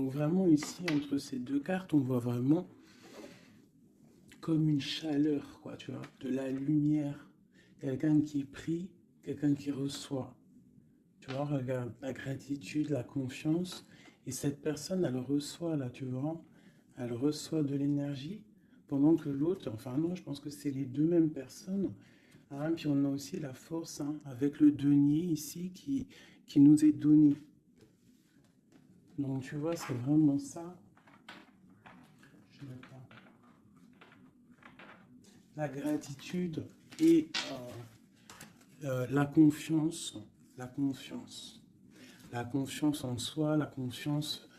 Donc vraiment ici, entre ces deux cartes, on voit vraiment comme une chaleur, quoi, tu vois, de la lumière. Quelqu'un qui prie, quelqu'un qui reçoit. Tu vois, regarde, la gratitude, la confiance. Et cette personne, elle reçoit, là, tu vois, elle reçoit de l'énergie, pendant que l'autre, enfin non, je pense que c'est les deux mêmes personnes. Hein, puis on a aussi la force, hein, avec le denier ici qui nous est donné. Donc tu vois, c'est vraiment ça. Je sais pas. La gratitude et la confiance, la confiance. La confiance en soi, la confiance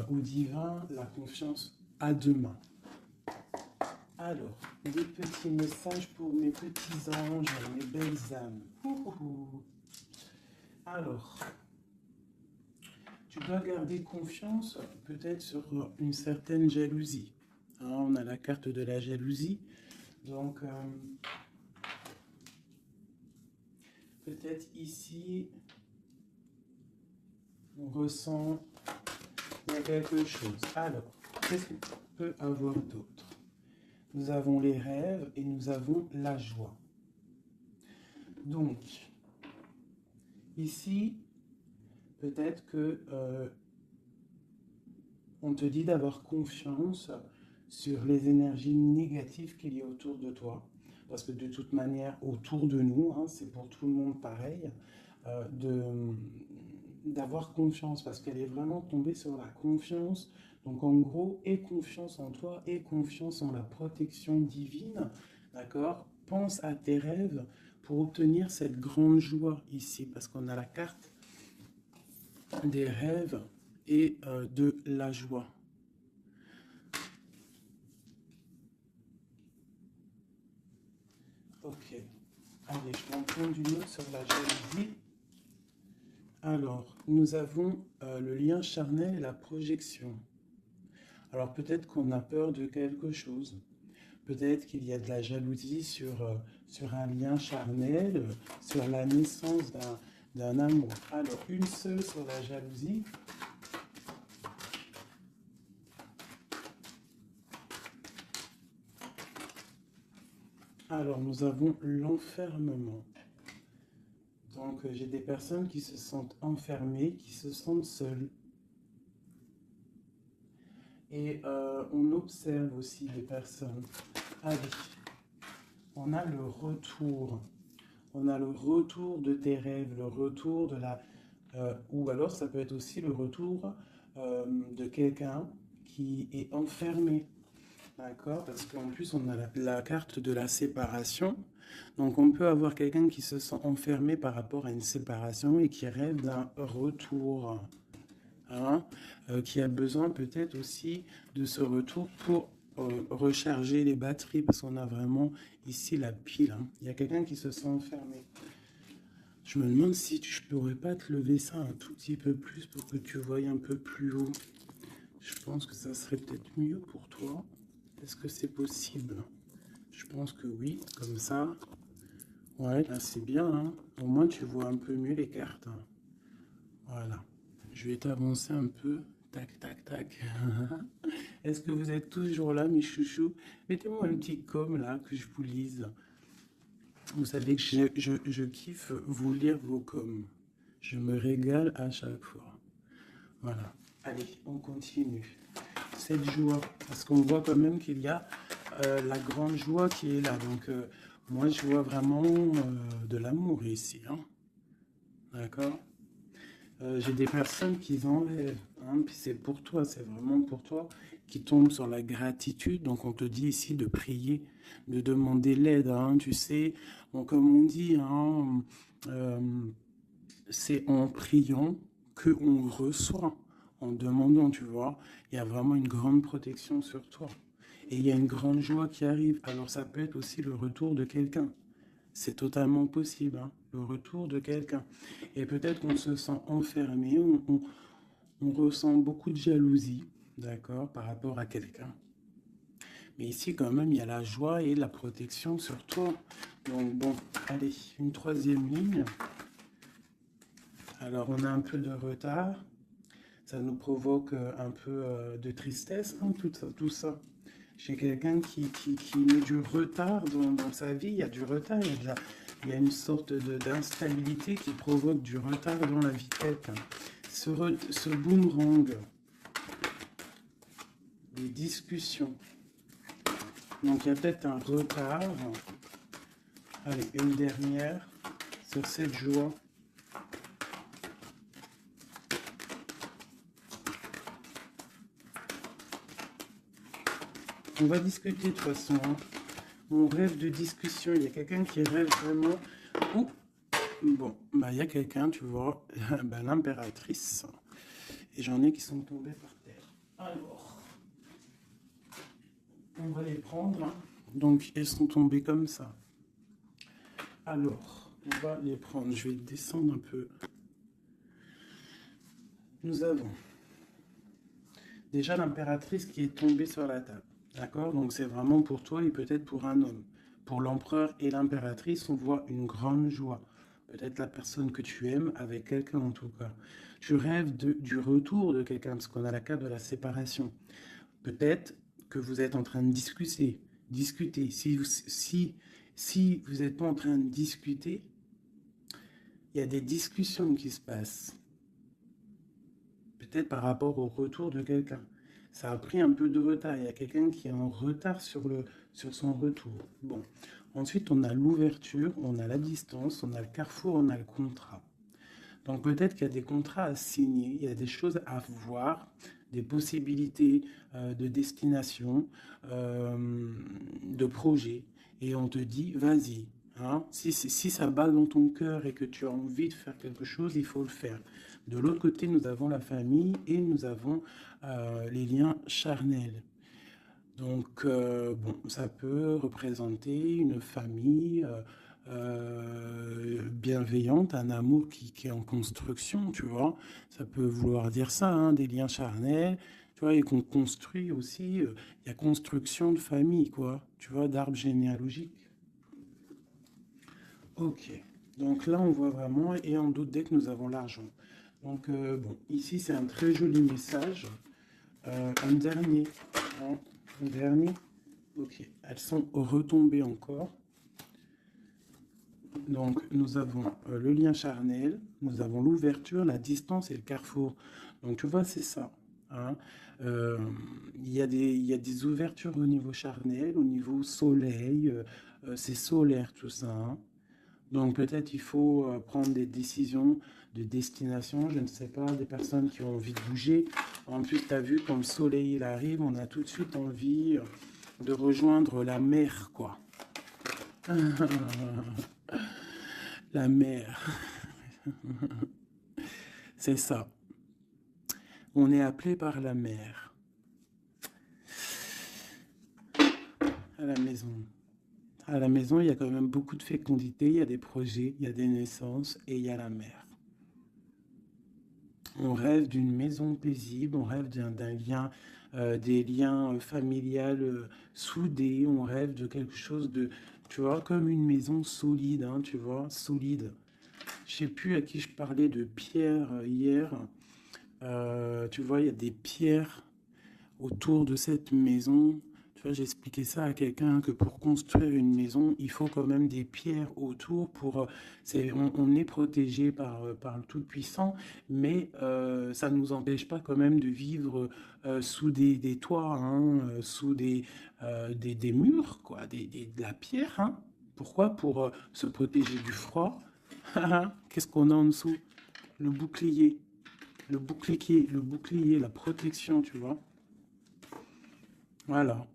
au divin, la confiance à demain. Alors, des petits messages pour mes petits anges, mes belles âmes. Alors, tu dois garder confiance peut-être sur une certaine jalousie. Hein, on a la carte de la jalousie. Donc, peut-être ici, on ressent quelque chose. Alors, qu'est-ce qu'on peut avoir d'autre? Nous avons les rêves et nous avons la joie. Donc, ici, peut-être que on te dit d'avoir confiance sur les énergies négatives qu'il y a autour de toi. Parce que de toute manière, autour de nous, hein, c'est pour tout le monde pareil, d'avoir confiance, parce qu'elle est vraiment tombée sur la confiance. Donc en gros, aie confiance en toi, aie confiance en la protection divine, d'accord? Pense à tes rêves pour obtenir cette grande joie ici, parce qu'on a la carte des rêves et de la joie. Ok. Allez, je m'en prends une autre sur la jalousie. Alors, nous avons le lien charnel et la projection. Alors, peut-être qu'on a peur de quelque chose. Peut-être qu'il y a de la jalousie sur un lien charnel, sur la naissance d'un amour. Alors, une seule sur la jalousie. Alors, nous avons l'enfermement. Donc, j'ai des personnes qui se sentent enfermées, qui se sentent seules. Et on observe aussi des personnes. Allez, on a le retour. On a le retour de tes rêves, le retour de la... ou alors ça peut être aussi le retour de quelqu'un qui est enfermé. D'accord? Parce qu'en plus, on a la carte de la séparation. Donc, on peut avoir quelqu'un qui se sent enfermé par rapport à une séparation et qui rêve d'un retour. Hein, qui a besoin peut-être aussi de ce retour pour recharger les batteries, parce qu'on a vraiment ici la pile. Hein. Il y a quelqu'un qui se sent enfermé. Je me demande si je pourrais pas te lever ça un tout petit peu plus pour que tu voyes un peu plus haut. Je pense que ça serait peut-être mieux pour toi. Est-ce que c'est possible? Je pense que oui, comme ça. Ouais, là c'est bien. Hein. Au moins tu vois un peu mieux les cartes. Hein. Voilà. Je vais t'avancer un peu. Tac, tac, tac. Est-ce que vous êtes toujours là, mes chouchous? Mettez-moi un petit com là, que je vous lise. Vous savez que je kiffe vous lire vos coms. Je me régale à chaque fois. Voilà. Allez, on continue. Cette joie, parce qu'on voit quand même qu'il y a la grande joie qui est là. Donc, moi, je vois vraiment de l'amour ici. Hein. D'accord? J'ai des personnes qui enlèvent, hein, puis c'est pour toi, c'est vraiment pour toi, qui tombent sur la gratitude. Donc on te dit ici de prier, de demander l'aide, hein, tu sais. Bon, comme on dit, hein, euh, c'est en priant qu'on reçoit, en demandant, tu vois. Il y a vraiment une grande protection sur toi. Et il y a une grande joie qui arrive. Alors ça peut être aussi le retour de quelqu'un. C'est totalement possible, hein, le retour de quelqu'un. Et peut-être qu'on se sent enfermé, on ressent beaucoup de jalousie, d'accord, par rapport à quelqu'un. Mais ici, quand même, il y a la joie et la protection sur toi. Donc, bon, allez, une troisième ligne. Alors, on a un peu de retard. ça nous provoque un peu de tristesse, hein, tout ça. Chez quelqu'un qui met du retard dans sa vie, il y a du retard, il y a une sorte d'instabilité qui provoque du retard dans la vie de quelqu'un. Ce boomerang, des discussions. Donc il y a peut-être un retard. Allez, une dernière sur cette joie. On va discuter de toute façon. Hein. On rêve de discussion. Il y a quelqu'un qui rêve vraiment. Oh. Bon, bah il y a quelqu'un, tu vois, bah, l'impératrice. Et j'en ai qui sont tombés par terre. Alors, on va les prendre. Hein. Donc, elles sont tombées comme ça. Alors, on va les prendre. Je vais descendre un peu. Nous avons déjà l'impératrice qui est tombée sur la table. D'accord? Donc, c'est vraiment pour toi et peut-être pour un homme. Pour l'empereur et l'impératrice, on voit une grande joie. Peut-être la personne que tu aimes avec quelqu'un en tout cas. Tu rêves du retour de quelqu'un parce qu'on a la carte de la séparation. Peut-être que vous êtes en train de discuter. Si vous n'êtes pas en train de discuter, il y a des discussions qui se passent. Peut-être par rapport au retour de quelqu'un. Ça a pris un peu de retard. Il y a quelqu'un qui est en retard sur son retour. Bon. Ensuite, on a l'ouverture, on a la distance, on a le carrefour, on a le contrat. Donc peut-être qu'il y a des contrats à signer, il y a des choses à voir, des possibilités de destination, de projet. Et on te dit, vas-y. Hein, si ça bat dans ton cœur et que tu as envie de faire quelque chose, il faut le faire. De l'autre côté, nous avons la famille et nous avons les liens charnels. Donc, bon, ça peut représenter une famille bienveillante, un amour qui est en construction, tu vois. Ça peut vouloir dire ça, hein, des liens charnels, tu vois, et qu'on construit aussi. Il y a construction de famille, quoi, tu vois, d'arbre généalogique. Ok, donc là, on voit vraiment, et on doute dès que nous avons l'argent. Donc, bon, ici, c'est un très joli message. Un dernier, hein, un dernier. Ok, elles sont retombées encore. Donc, nous avons le lien charnel, nous avons l'ouverture, la distance et le carrefour. Donc, tu vois, c'est ça. Hein. Il y a des ouvertures au niveau charnel, au niveau soleil. C'est solaire tout ça. Hein. Donc, peut-être il faut prendre des décisions de destination. Je ne sais pas, des personnes qui ont envie de bouger. En plus, tu as vu, quand le soleil il arrive, on a tout de suite envie de rejoindre la mer, quoi. La mer. C'est ça. On est appelé par la mer. À la maison. À la maison, il y a quand même beaucoup de fécondité, il y a des projets, il y a des naissances et il y a la mer. On rêve d'une maison paisible, on rêve d'un lien, des liens familiales soudés, on rêve de quelque chose de, tu vois, comme une maison solide, hein, tu vois, solide. Je sais plus à qui je parlais de pierre hier. Tu vois, il y a des pierres autour de cette maison. Tu vois, j'ai expliqué ça à quelqu'un que pour construire une maison, il faut quand même des pierres autour. On est protégé par le Tout-Puissant, mais ça ne nous empêche pas quand même de vivre sous des toits, hein, sous des murs, quoi, de la pierre. Hein. Pourquoi? Pour se protéger du froid. Qu'est-ce qu'on a en dessous? Le bouclier. Le bouclier, la protection, tu vois. Voilà.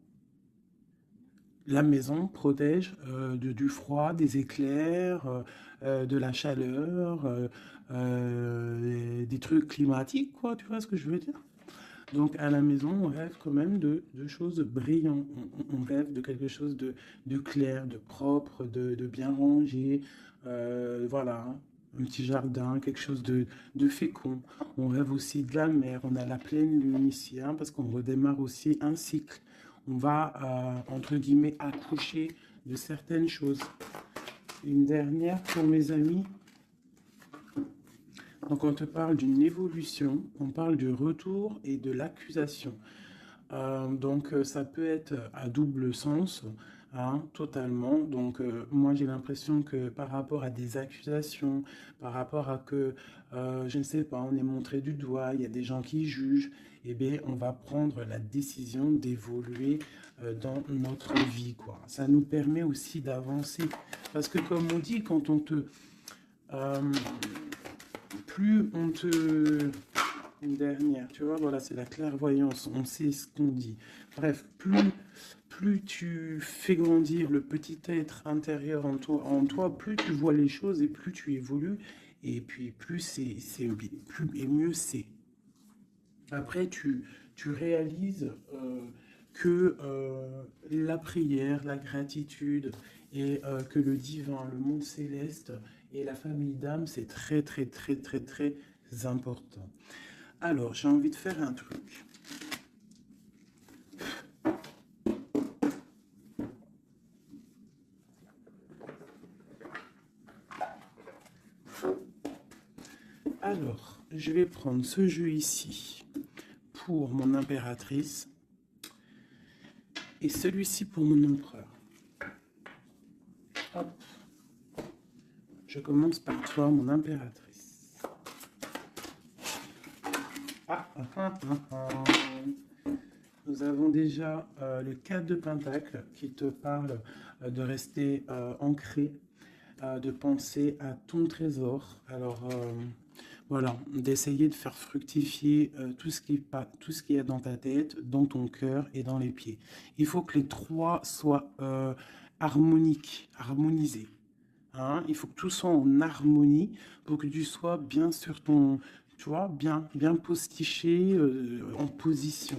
La maison protège du froid, des éclairs, de la chaleur, des trucs climatiques, quoi, tu vois ce que je veux dire? Donc à la maison, on rêve quand même de choses brillantes, on rêve de quelque chose de clair, de propre, de bien rangé, voilà, hein. Un petit jardin, quelque chose de fécond. On rêve aussi de la mer, on a la pleine lune ici, hein, parce qu'on redémarre aussi un cycle. On va, entre guillemets, accoucher de certaines choses. Une dernière pour mes amis. Donc on te parle d'une évolution, on parle du retour et de l'accusation. Donc ça peut être à double sens, hein, totalement. Donc moi j'ai l'impression que par rapport à des accusations, par rapport à que, je ne sais pas, on est montré du doigt, il y a des gens qui jugent, eh bien on va prendre la décision d'évoluer dans notre vie, quoi. Ça nous permet aussi d'avancer. Parce que comme on dit, quand on te... euh, plus on te... Une dernière, tu vois, voilà, c'est la clairvoyance, on sait ce qu'on dit. Bref, plus tu fais grandir le petit être intérieur en toi, plus tu vois les choses et plus tu évolues, et puis plus plus et mieux c'est. Après, tu réalises que la prière, la gratitude et que le divin, le monde céleste et la famille d'âme, c'est très, très, très, très, très important. Alors, j'ai envie de faire un truc. Alors, je vais prendre ce jeu ici pour mon impératrice et celui-ci pour mon empereur. Hop. Je commence par toi, mon impératrice. Nous avons déjà le 4 de Pentacle qui te parle de rester ancré, de penser à ton trésor. Alors, voilà, d'essayer de faire fructifier tout ce qui est dans ta tête, dans ton cœur et dans les pieds. Il faut que les trois soient harmonisés. Hein, il faut que tout soit en harmonie pour que tu sois bien sur ton, tu vois, bien postiché en position.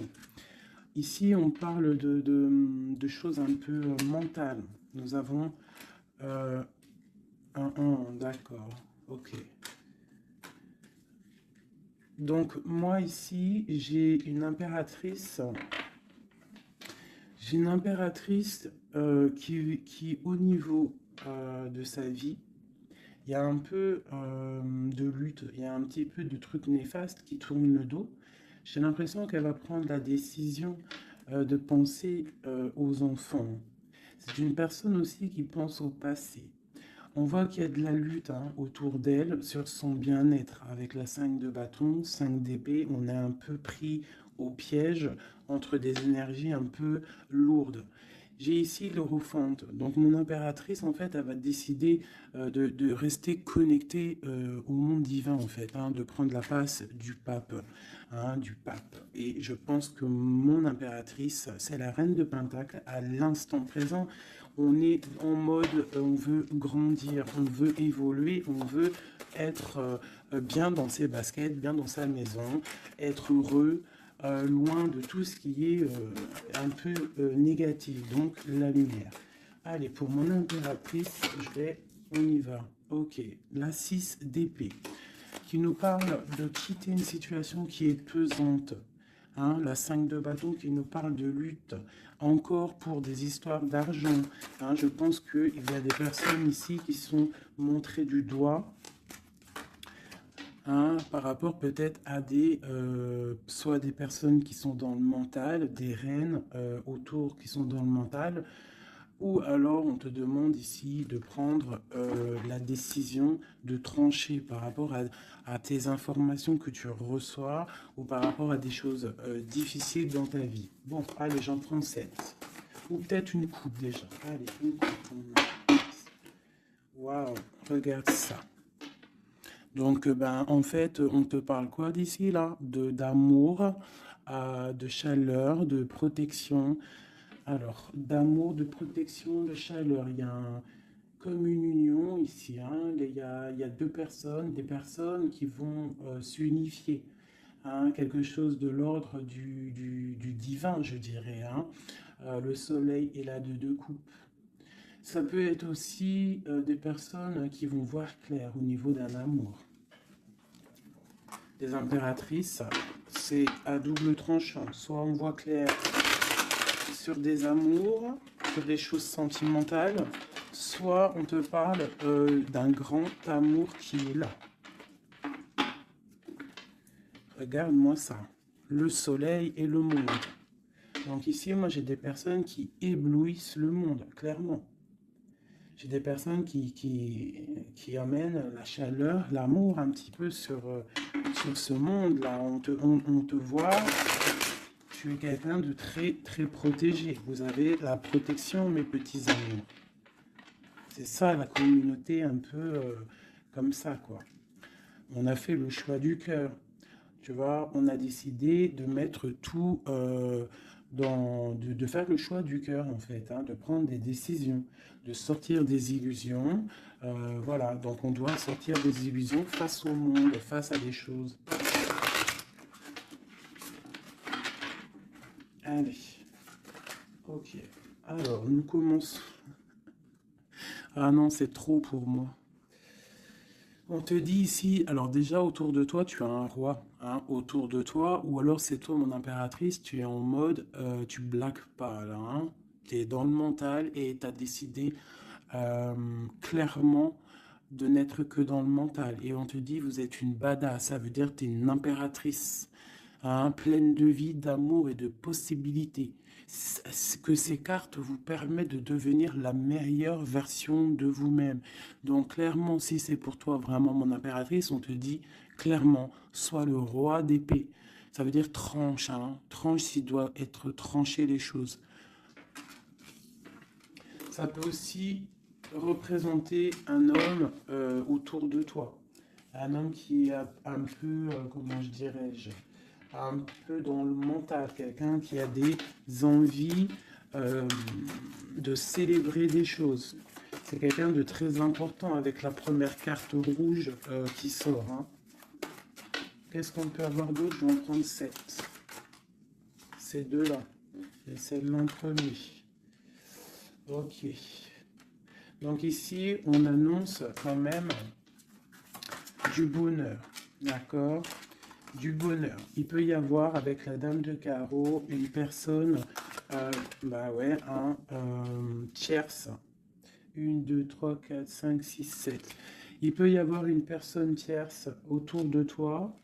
Ici, on parle de choses un peu mentales. Nous avons d'accord, ok. Donc, moi ici, j'ai une impératrice qui, au niveau de sa vie, il y a un peu de lutte, il y a un petit peu de trucs néfastes qui tournent le dos. J'ai l'impression qu'elle va prendre la décision de penser aux enfants. C'est une personne aussi qui pense au passé. On voit qu'il y a de la lutte autour d'elle sur son bien-être. Avec la 5 de bâton, 5 d'épée, on est un peu pris au piège entre des énergies un peu lourdes. J'ai ici l'Europhant. Donc mon impératrice, en fait, elle va décider de rester connectée au monde divin, en fait, de prendre la place du pape. Et je pense que mon impératrice, c'est la reine de Pentacle à l'instant présent. On est en mode, on veut grandir, on veut évoluer, on veut être bien dans ses baskets, bien dans sa maison, être heureux, loin de tout ce qui est un peu négatif, donc la lumière. Allez, pour mon impératrice, on y va. Ok, la 6 d'épée, qui nous parle de quitter une situation qui est pesante. La 5 de bâton qui nous parle de lutte, encore pour des histoires d'argent. Je pense qu'il y a des personnes ici qui sont montrées du doigt, par rapport peut-être à soit des personnes qui sont dans le mental, des reines autour qui sont dans le mental, ou alors on te demande ici de prendre la décision de trancher par rapport à tes informations que tu reçois ou par rapport à des choses difficiles dans ta vie. Bon, allez, j'en prends 7. Ou peut-être une coupe déjà. Allez, une coupe. Waouh, regarde ça. Donc, en fait, on te parle quoi d'ici là? D'amour, de chaleur, de protection. Alors, d'amour, de protection, de chaleur. Il y a comme une union ici. Il y a deux personnes, des personnes qui vont s'unifier. Quelque chose de l'ordre du divin, je dirais. Le soleil est là de deux coupes. Ça peut être aussi des personnes qui vont voir clair au niveau d'un amour. Des impératrices, c'est à double tranchant. Soit on voit clair sur des amours, sur des choses sentimentales, soit on te parle d'un grand amour qui est là. Regarde-moi ça. Le soleil et le monde. Donc ici, moi, j'ai des personnes qui éblouissent le monde, clairement. J'ai des personnes qui amènent la chaleur, l'amour un petit peu sur ce monde-là. On te voit, tu es quelqu'un de très, très protégé. Vous avez la protection, mes petits amours. C'est ça, la communauté un peu comme ça, quoi. On a fait le choix du cœur. Tu vois, on a décidé de mettre tout de faire le choix du cœur, en fait, hein, de prendre des décisions, de sortir des illusions. Voilà, donc on doit sortir des illusions face au monde, face à des choses. Allez, ok. Alors, nous commençons. Ah non, c'est trop pour moi. On te dit ici, alors déjà autour de toi, tu as un roi, hein, autour de toi, ou alors c'est toi mon impératrice, tu es en mode, tu blagues pas là, hein, tu es dans le mental et tu as décidé clairement de n'être que dans le mental. Et on te dit, vous êtes une badass, ça veut dire que tu es une impératrice, hein, pleine de vie, d'amour et de possibilités. Que ces cartes vous permettent de devenir la meilleure version de vous-même. Donc clairement, si c'est pour toi vraiment mon impératrice, on te dit clairement, sois le roi d'épée. Ça veut dire tranche, hein, tranche s'il doit être tranché les choses. Ça peut aussi représenter un homme autour de toi. Un homme qui est un peu, comment je dirais-je, un peu dans le mental, quelqu'un qui a des envies de célébrer des choses. C'est quelqu'un de très important avec la première carte rouge qui sort. Hein. Qu'est-ce qu'on peut avoir d'autre? Je vais en prendre 7. Ces deux-là. Et celle-là en premier. Ok. Donc ici, on annonce quand même du bonheur. D'accord? Du bonheur. Il peut y avoir avec la dame de carreau une personne, bah ouais, un tierce. 1, 2, 3, 4, 5, 6, 7. Il peut y avoir une personne tierce autour de toi,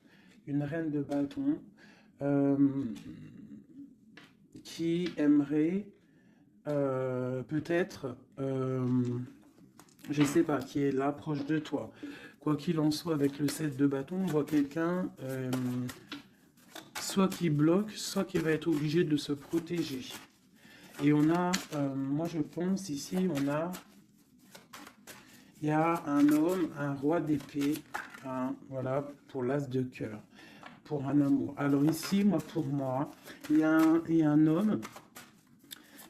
une reine de bâton, qui aimerait peut-être, je sais pas, qui est là proche de toi. Quoi qu'il en soit, avec le 7 de bâton, on voit quelqu'un soit qui bloque, soit qui va être obligé de se protéger. Et on a, moi je pense ici, il y a un homme, un roi d'épée, hein, voilà, pour l'as de cœur, pour un amour. Alors ici, pour moi, il y a un homme.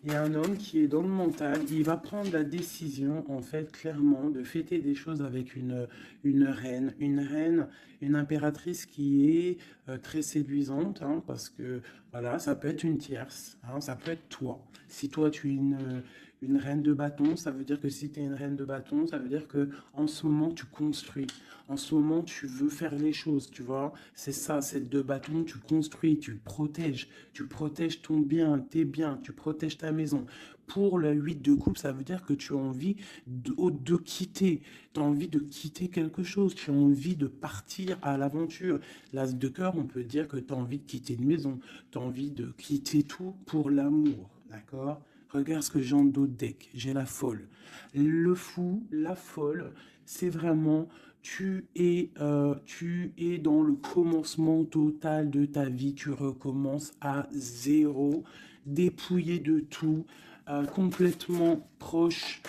Il y a un homme qui est dans le mental, il va prendre la décision, en fait, clairement, de fêter des choses avec une reine, une impératrice qui est très séduisante, hein, parce que, voilà, ça peut être une tierce, hein, ça peut être toi. Si toi, tu es une reine de bâton, ça veut dire que si tu es une reine de bâton, ça veut dire que en ce moment, tu construis. En ce moment, tu veux faire les choses, tu vois. C'est ça, cette de bâton, tu construis, tu protèges ton bien, tes biens, tu protèges ta maison. Pour le 8 de coupe, ça veut dire que tu as envie de quitter, tu as envie de quitter quelque chose, tu as envie de partir à l'aventure. L'as de cœur, on peut dire que tu as envie de quitter une maison, tu as envie de quitter tout pour l'amour, d'accord? Regarde ce que j'ai en dos de deck, j'ai la folle. Le fou, la folle, c'est vraiment tu es dans le commencement total de ta vie, tu recommences à zéro, dépouillé de tout, complètement proche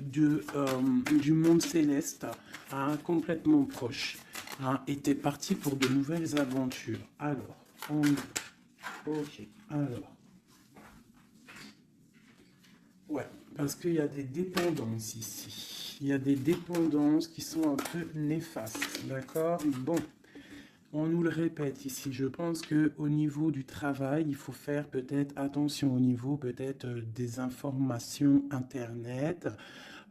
du monde céleste, hein, complètement proche. Hein, et tu es parti pour de nouvelles aventures. Alors, ok, alors. Ouais, parce qu'il y a des dépendances ici. Il y a des dépendances qui sont un peu néfastes, d'accord? Bon, on nous le répète ici. Je pense qu'au niveau du travail, il faut faire peut-être attention au niveau peut-être des informations Internet.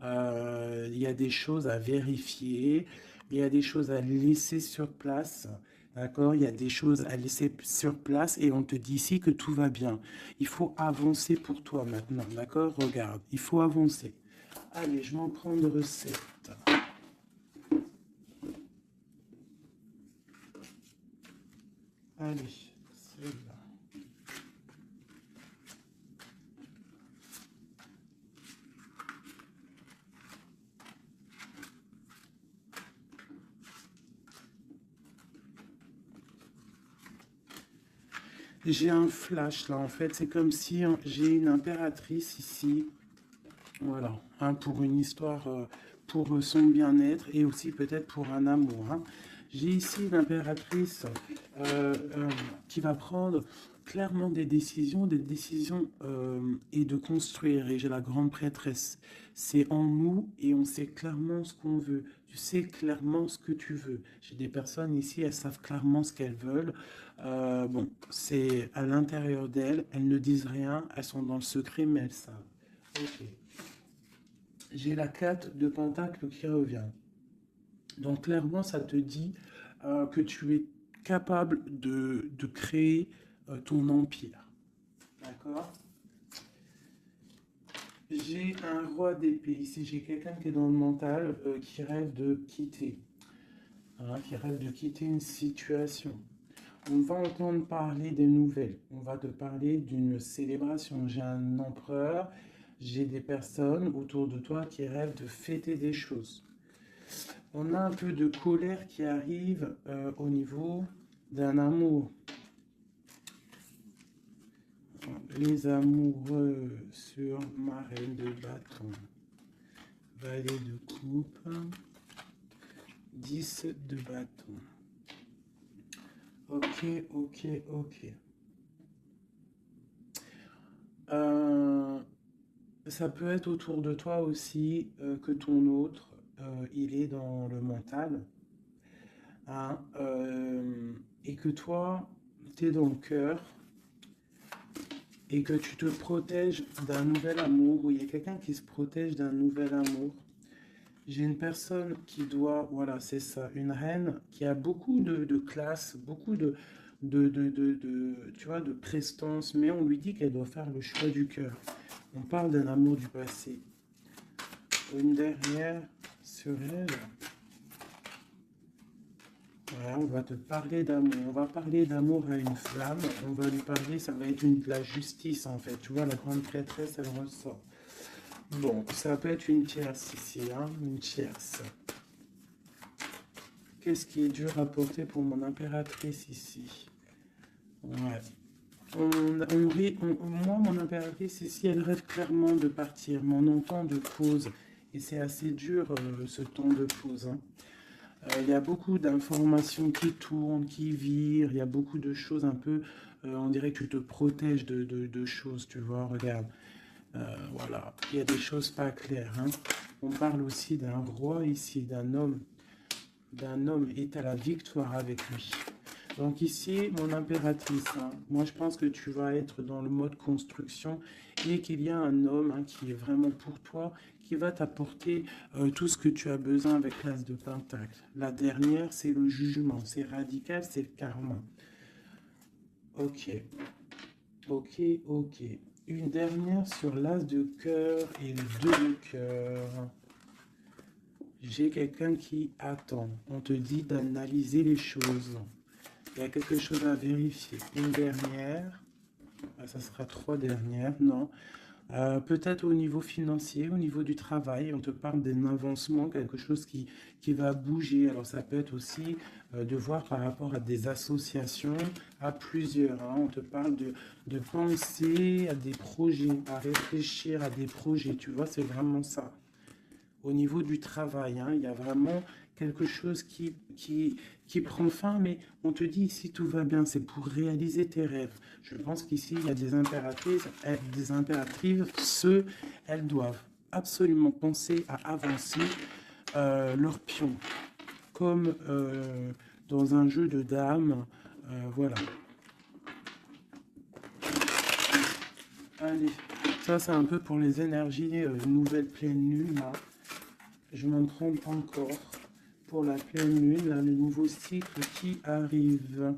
Il y a des choses à vérifier. Il y a des choses à laisser sur place. D'accord? Il y a des choses à laisser sur place et on te dit ici que tout va bien. Il faut avancer pour toi maintenant. D'accord? Regarde, il faut avancer. Allez, je m'en prends de recette. Allez, celui-là. J'ai un flash là, en fait, c'est comme si j'ai une impératrice ici, voilà, hein, pour une histoire, pour son bien-être et aussi peut-être pour un amour. Hein. J'ai ici l'impératrice qui va prendre clairement des décisions et de construire. Et j'ai la grande prêtresse. C'est en nous et on sait clairement ce qu'on veut. Tu sais clairement ce que tu veux. J'ai des personnes ici, elles savent clairement ce qu'elles veulent. Bon, c'est à l'intérieur d'elles. Elles ne disent rien. Elles sont dans le secret, mais elles savent. Ok. J'ai la 4 de Pentacle qui revient. Donc clairement, ça te dit que tu es capable de créer ton empire. D'accord? J'ai un roi d'épée. Ici, j'ai quelqu'un qui est dans le mental, qui rêve de quitter. Hein, qui rêve de quitter une situation. On va entendre parler des nouvelles. On va te parler d'une célébration. J'ai un empereur. J'ai des personnes autour de toi qui rêvent de fêter des choses. On a un peu de colère qui arrive au niveau d'un amour. Les amoureux sur ma reine de bâton. Valet de coupe. 10 de bâton. Ok, ok, ok. Ça peut être autour de toi aussi que ton autre, il est dans le mental. Hein, et que toi, tu es dans le cœur. Et que tu te protèges d'un nouvel amour, ou il y a quelqu'un qui se protège d'un nouvel amour. J'ai une personne qui doit, voilà, c'est ça, une reine qui a beaucoup de classe, beaucoup tu vois, de prestance, mais on lui dit qu'elle doit faire le choix du cœur. On parle d'un amour du passé. Une dernière sur elle. Voilà, on va te parler d'amour. On va parler d'amour à une flamme. On va lui parler, ça va être la justice en fait. Tu vois, la grande prêtresse, elle ressort. Bon, ça peut être une tierce ici, hein, une tierce. Qu'est-ce qui est dur à porter pour mon impératrice ici? Ouais. Moi, mon impératrice ici, elle rêve clairement de partir, mais on entend de pause. Et c'est assez dur ce temps de pause. Hein. Il y a beaucoup d'informations qui tournent, qui virent, il y a beaucoup de choses un peu, on dirait que tu te protèges de choses, tu vois, regarde. Voilà, il y a des choses pas claires. Hein. On parle aussi d'un roi ici, d'un homme est à la victoire avec lui. Donc ici, mon impératrice, hein, moi je pense que tu vas être dans le mode construction et qu'il y a un homme hein, qui est vraiment pour toi, qui va t'apporter tout ce que tu as besoin avec l'as de pentacle. La dernière, c'est le jugement, c'est radical, c'est le karma. Ok, ok, ok. Une dernière sur l'as de cœur et le 2 de cœur. J'ai quelqu'un qui attend. On te dit d'analyser les choses. Il y a quelque chose à vérifier. Une dernière. Ah, ça sera 3 dernières. Non. Peut-être au niveau financier, au niveau du travail, on te parle d'un avancement, quelque chose qui va bouger. Alors ça peut être aussi de voir par rapport à des associations, à plusieurs. Hein. On te parle de penser à des projets, à réfléchir à des projets. Tu vois, c'est vraiment ça. Au niveau du travail, hein, il y a vraiment quelque chose qui prend fin, mais on te dit ici tout va bien, c'est pour réaliser tes rêves. Je pense qu'ici, il y a des impératrices, elles doivent absolument penser à avancer leur pion, comme dans un jeu de dames. Voilà. Allez, ça c'est un peu pour les énergies nouvelle pleine lune, là. Je m'en trompe encore pour la pleine lune, là, le nouveau cycle qui arrive.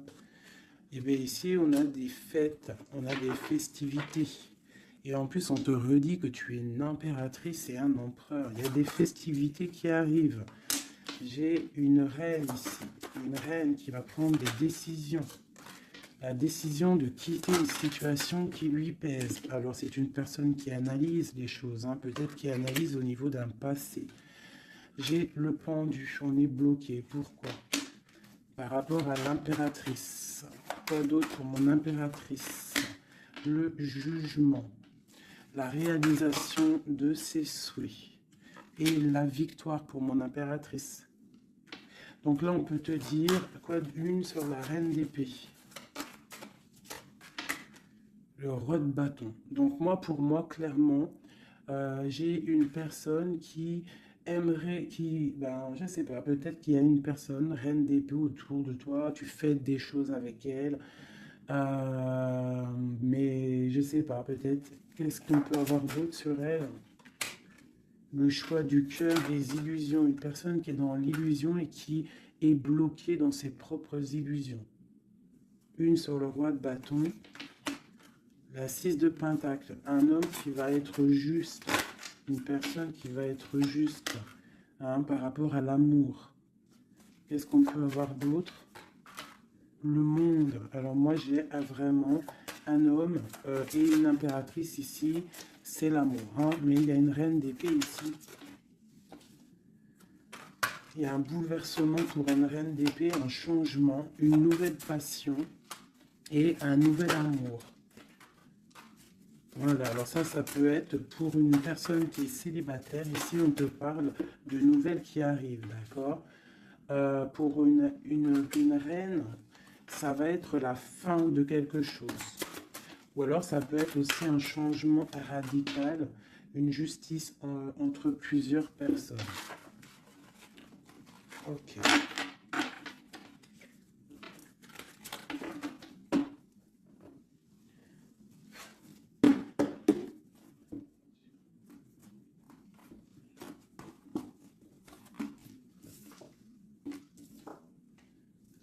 Et bien ici, on a des fêtes, on a des festivités. Et en plus, on te redit que tu es une impératrice et un empereur. Il y a des festivités qui arrivent. J'ai une reine ici, une reine qui va prendre des décisions. la décision de quitter une situation qui lui pèse. Alors, c'est une personne qui analyse les choses, hein, peut-être qui analyse au niveau d'un passé. J'ai le pendu, on est bloqué. Pourquoi? Par rapport à l'impératrice. Quoi d'autre pour mon impératrice? Le jugement, la réalisation de ses souhaits et la victoire pour mon impératrice. Donc là, on peut te dire quoi d'une sur la reine d'épée. Le roi de bâton. Donc moi, pour moi, clairement, j'ai une personne qui aimerait, je sais pas, peut-être qu'il y a une personne, reine d'épée autour de toi, tu fais des choses avec elle, mais je sais pas, peut-être, qu'est-ce qu'on peut avoir d'autre sur elle? Le choix du cœur, des illusions, une personne qui est dans l'illusion et qui est bloquée dans ses propres illusions. Une sur le roi de bâton. La 6 de pentacle, un homme qui va être juste, une personne qui va être juste, hein, par rapport à l'amour. Qu'est-ce qu'on peut avoir d'autre? Le monde. Alors moi j'ai vraiment un homme et une impératrice ici, c'est l'amour, hein, mais il y a une reine d'épée ici. Il y a un bouleversement pour une reine d'épée, un changement, une nouvelle passion et un nouvel amour. Voilà, alors ça peut être pour une personne qui est célibataire. Ici, on te parle de nouvelles qui arrivent, d'accord? Pour une reine, ça va être la fin de quelque chose. Ou alors, ça peut être aussi un changement radical, une justice entre plusieurs personnes. Ok.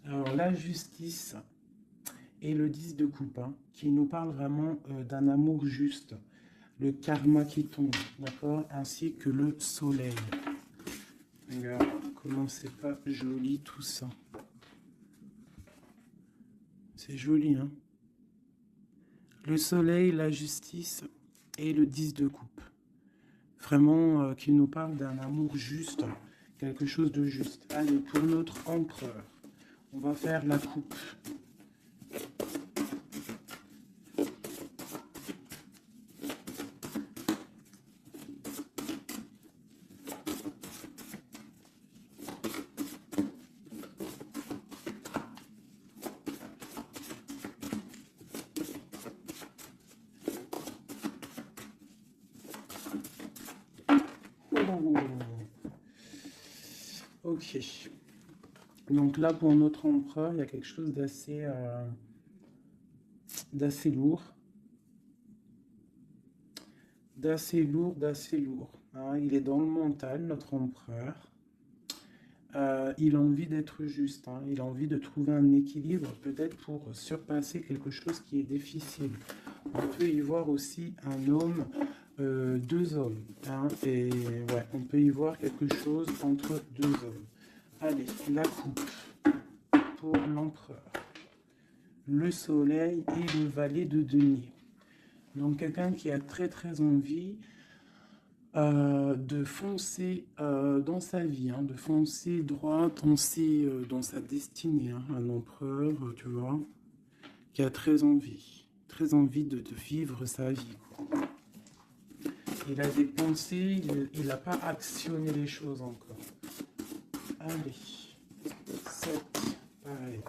Alors, la justice et le 10 de coupe, hein, qui nous parle vraiment d'un amour juste, le karma qui tombe, d'accord, ainsi que le soleil. Regarde comment c'est pas joli tout ça. C'est joli, hein. Le soleil, la justice et le 10 de coupe. Vraiment qui nous parle d'un amour juste, quelque chose de juste. Allez, pour notre empereur, on va faire la coupe. Ok. Donc là, pour notre empereur, il y a quelque chose d'assez lourd. D'assez lourd. Hein. Il est dans le mental, notre empereur. Il a envie d'être juste. Hein. Il a envie de trouver un équilibre, peut-être pour surpasser quelque chose qui est difficile. On peut y voir aussi un homme, deux hommes. Hein. Et ouais, on peut y voir quelque chose entre deux hommes. Allez, la coupe pour l'empereur. Le soleil et le valet de denier. Donc quelqu'un qui a très envie de foncer dans sa vie, hein, de foncer droit dans sa destinée. Hein, un empereur, tu vois, qui a très envie de vivre sa vie. Quoi. Il a des pensées, il n'a pas actionné les choses encore. Allez, 7, pareil.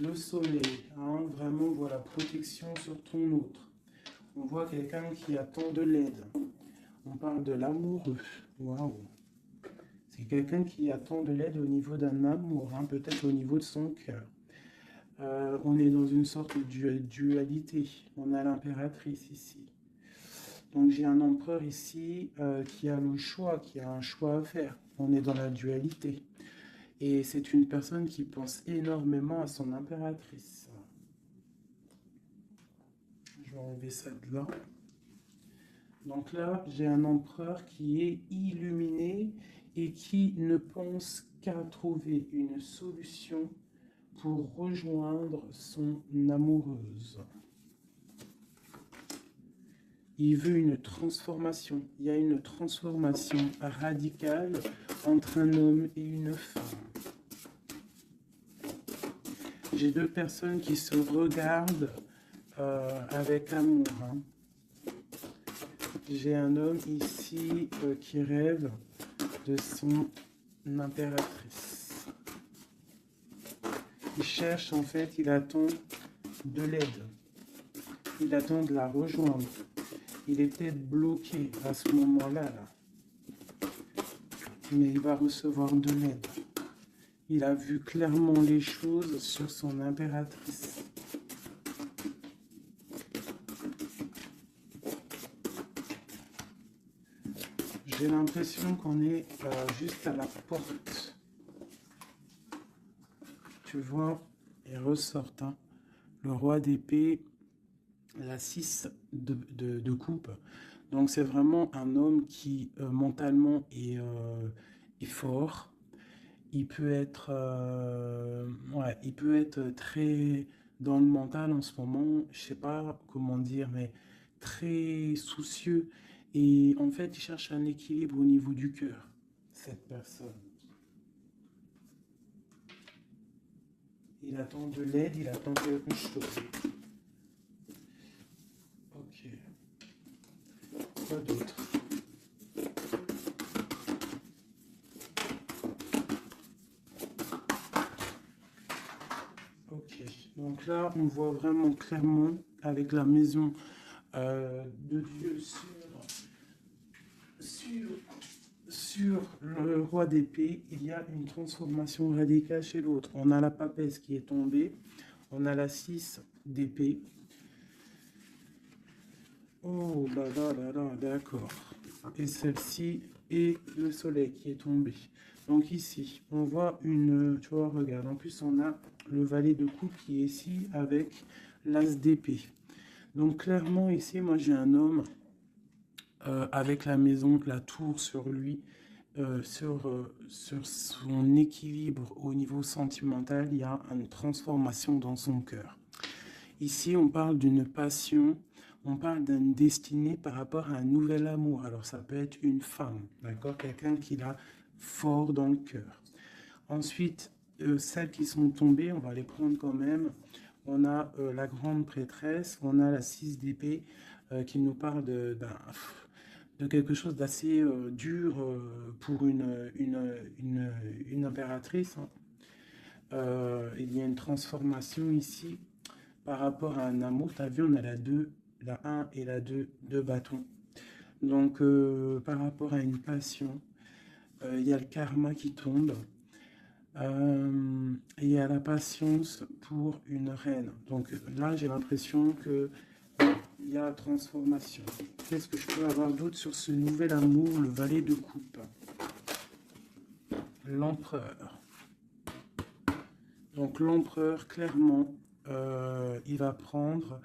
Le soleil, hein, vraiment, voilà, protection sur ton autre. On voit quelqu'un qui attend de l'aide. On parle de l'amoureux. Waouh! C'est quelqu'un qui attend de l'aide au niveau d'un amour, hein, peut-être au niveau de son cœur. On est dans une sorte de dualité. On a l'impératrice ici. Donc j'ai un empereur ici qui a le choix, qui a un choix à faire. On est dans la dualité. Et c'est une personne qui pense énormément à son impératrice. Je vais enlever ça de là. Donc là, j'ai un empereur qui est illuminé et qui ne pense qu'à trouver une solution pour rejoindre son amoureuse. Il veut une transformation. Il y a une transformation radicale entre un homme et une femme. J'ai deux personnes qui se regardent avec amour. Hein. J'ai un homme ici qui rêve de son impératrice. Il cherche, en fait, il attend de l'aide. Il attend de la rejoindre. Il était bloqué à ce moment-là. Là. Mais il va recevoir de l'aide. Il a vu clairement les choses sur son impératrice. J'ai l'impression qu'on est juste à la porte. Tu vois, il ressort hein, le roi d'épée, la 6 de coupe. Donc c'est vraiment un homme qui mentalement est fort. Il peut être très dans le mental en ce moment, je sais pas comment dire, mais très soucieux. Et en fait, il cherche un équilibre au niveau du cœur, cette personne. Il attend de l'aide, il attend quelque chose. Ok. Quoi d'autre? Ok. Donc là, on voit vraiment clairement avec la maison de Dieu sur le roi d'épée, il y a une transformation radicale chez l'autre. On a la papesse qui est tombée, on a la 6 d'épée. Oh là là là là, d'accord. Et celle-ci et le soleil qui est tombé. Donc ici, on voit une, tu vois, regarde, en plus on a le valet de coupe qui est ici avec l'as d'épée. Donc clairement ici, moi j'ai un homme avec la maison, la tour sur lui, sur son équilibre au niveau sentimental, il y a une transformation dans son cœur. Ici, on parle d'une passion, on parle d'une destinée par rapport à un nouvel amour. Alors ça peut être une femme, d'accord, quelqu'un qui l'a fort dans le cœur. Ensuite, celles qui sont tombées, on va les prendre quand même. On a la grande prêtresse, on a la 6 d'épée qui nous parle de quelque chose d'assez dur pour une impératrice. Hein. Il y a une transformation ici par rapport à un amour. Tu as vu, on a la 1 et la 2 de bâton. Donc, par rapport à une passion, il y a le karma qui tombe. Et il y a la patience pour une reine. Donc là, j'ai l'impression que il y a transformation. Qu'est-ce que je peux avoir d'autre sur ce nouvel amour, le valet de coupe? L'empereur. Donc l'empereur, clairement, il va prendre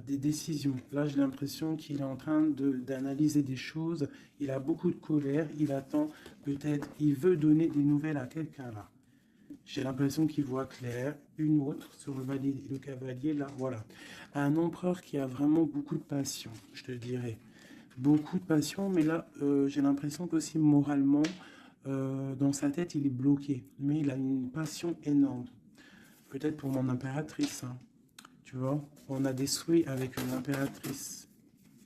des décisions. Là, j'ai l'impression qu'il est en train d'analyser des choses. Il a beaucoup de colère. Il attend peut-être, il veut donner des nouvelles à quelqu'un là. J'ai l'impression qu'il voit clair. Une autre sur le cavalier, là, voilà. Un empereur qui a vraiment beaucoup de passion, je te dirais. Beaucoup de passion, mais là, j'ai l'impression qu'aussi moralement, dans sa tête, il est bloqué. Mais il a une passion énorme. Peut-être pour mon impératrice, hein. Tu vois, on a des souhaits avec une impératrice.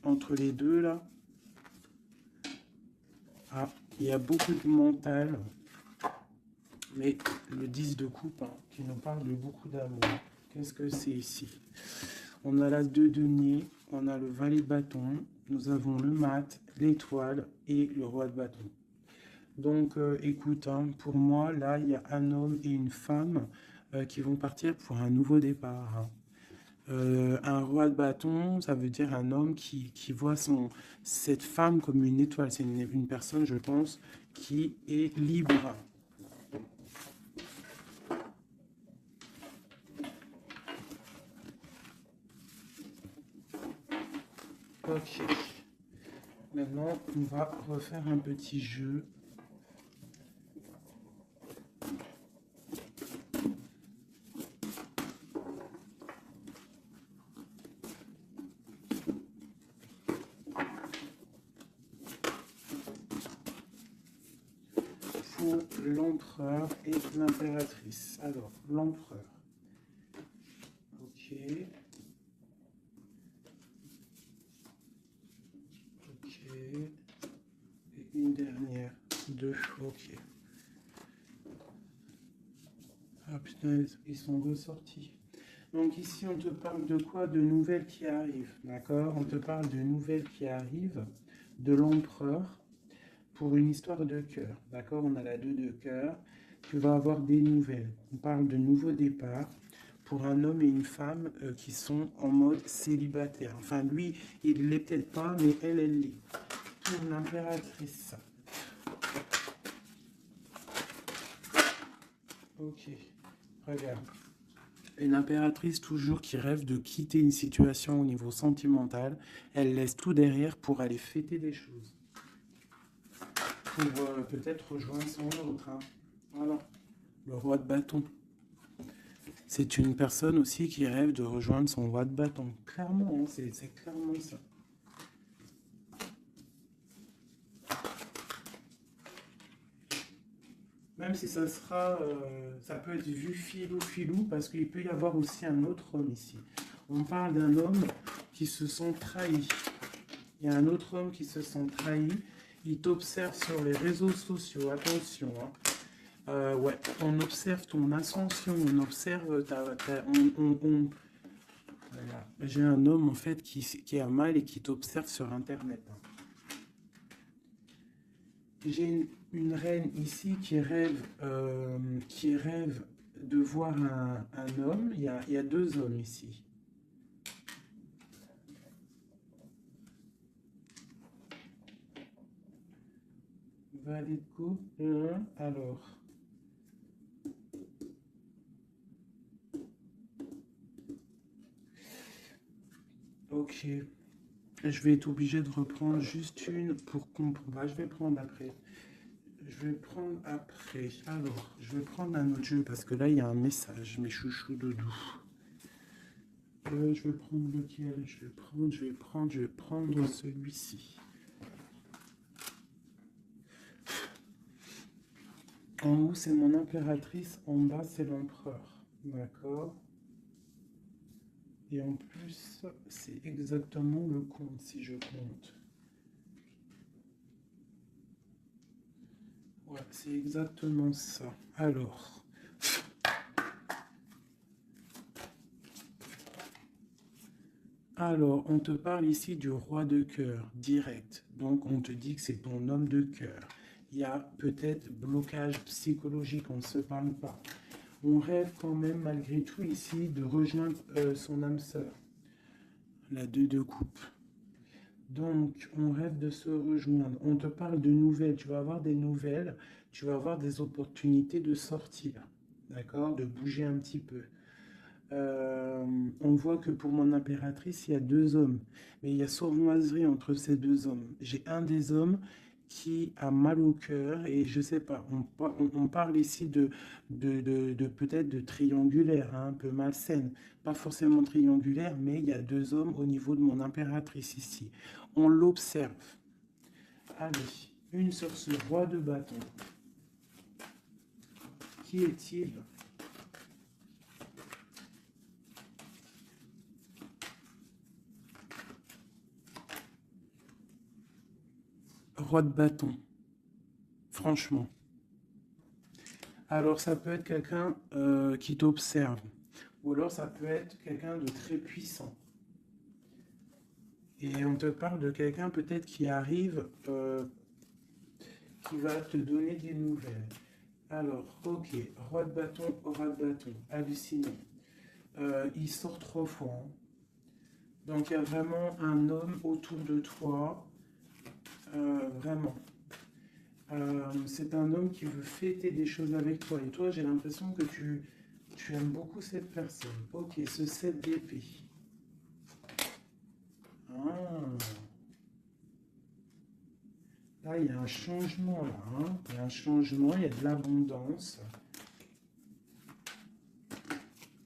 Entre les deux, là, ah, il y a beaucoup de mental. Mais le 10 de coupe, hein, qui nous parle de beaucoup d'amour. Qu'est-ce que c'est ici? On a la 2 de denier, on a le valet de bâton, nous avons le mat, l'étoile et le roi de bâton. Donc, écoute, hein, pour moi, là, il y a un homme et une femme qui vont partir pour un nouveau départ. Hein. Un roi de bâton, ça veut dire un homme qui voit cette femme comme une étoile. C'est une personne, je pense, qui est libre. Ok. Maintenant, on va refaire un petit jeu. pour l'empereur et l'impératrice. Alors, l'empereur. Ok. Ok. Et une dernière. 2. Ok. Ah putain, ils sont ressortis. Donc ici, on te parle de quoi? De nouvelles qui arrivent, d'accord? On te parle de nouvelles qui arrivent de l'empereur pour une histoire de cœur, d'accord? On a la 2 de cœur. Tu vas avoir des nouvelles. On parle de nouveaux départs pour un homme et une femme qui sont en mode célibataire. Enfin, lui, il ne l'est peut-être pas, mais elle l'est. Pour l'impératrice. Ok, regarde. Une impératrice toujours qui rêve de quitter une situation au niveau sentimental. Elle laisse tout derrière pour aller fêter des choses. Pour peut-être rejoindre son autre. Hein. Voilà. Le roi de bâton. C'est une personne aussi qui rêve de rejoindre son roi de bâton. Clairement, hein, c'est clairement ça. Même si ça sera, ça peut être vu filou, parce qu'il peut y avoir aussi un autre homme ici. On parle d'un homme qui se sent trahi. Il y a un autre homme qui se sent trahi. Il t'observe sur les réseaux sociaux. Attention, hein. Ouais, on observe ton ascension, on observe voilà. J'ai un homme en fait qui a mal et qui t'observe sur Internet. Hein. J'ai une reine ici qui rêve de voir un homme. Il y a 2 hommes ici. Valet de coupe. Alors. Ok. Je vais être obligé de reprendre juste une pour comprendre. Bah, je vais prendre après. Alors, je vais prendre un autre jeu parce que là, il y a un message. Mes chouchous doudou. Je vais prendre lequel? Je vais prendre celui-ci. En haut, c'est mon impératrice. En bas, c'est l'empereur. D'accord? Et en plus, c'est exactement le compte, si je compte. Ouais, c'est exactement ça. Alors, on te parle ici du roi de cœur, direct. Donc, on te dit que c'est ton homme de cœur. Il y a peut-être blocage psychologique, on ne se parle pas. On rêve quand même, malgré tout, ici, de rejoindre son âme sœur. La 2 de coupe. Donc, on rêve de se rejoindre. On te parle de nouvelles. Tu vas avoir des nouvelles. Tu vas avoir des opportunités de sortir. D'accord? De bouger un petit peu. On voit que pour mon impératrice, il y a 2 hommes. Mais il y a sournoiserie entre ces 2 hommes. J'ai un des hommes qui a mal au cœur et je sais pas, on parle ici de peut-être de triangulaire, hein, un peu malsaine. Pas forcément triangulaire, mais il y a 2 hommes au niveau de mon impératrice ici. On l'observe. Allez, une sur ce roi de bâton. Qui est-il? Roi de bâton. Franchement. Alors, ça peut être quelqu'un qui t'observe. Ou alors, ça peut être quelqu'un de très puissant. Et on te parle de quelqu'un peut-être qui arrive, qui va te donner des nouvelles. Alors, ok, roi de bâton, aura de bâton, hallucinant. Il sort 3 fois. Hein. Donc, il y a vraiment un homme autour de toi. Vraiment. C'est un homme qui veut fêter des choses avec toi. Et toi, j'ai l'impression que tu aimes beaucoup cette personne. Ok, ce 7 d'épée. Ah. Là, il y a un changement, là. Hein. Il y a un changement, il y a de l'abondance.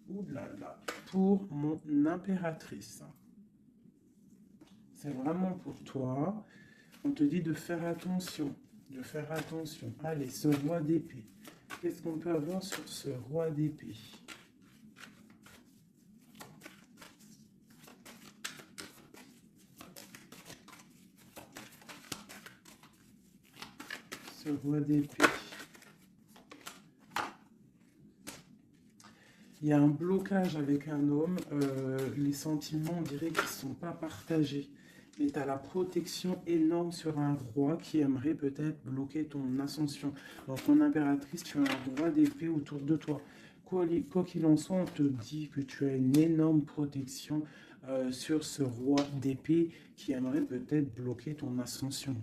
Ouh là là. Pour mon impératrice. C'est vraiment pour toi. On te dit de faire attention. de faire attention. Allez, ce roi d'épée. Qu'est-ce qu'on peut avoir sur ce roi d'épée? Ce roi d'épée. Il y a un blocage avec un homme. Les sentiments, on dirait qu'ils ne sont pas partagés. Et tu as la protection énorme sur un roi qui aimerait peut-être bloquer ton ascension. Donc, en impératrice, tu as un roi d'épée autour de toi. Quoi qu'il en soit, on te dit que tu as une énorme protection sur ce roi d'épée qui aimerait peut-être bloquer ton ascension.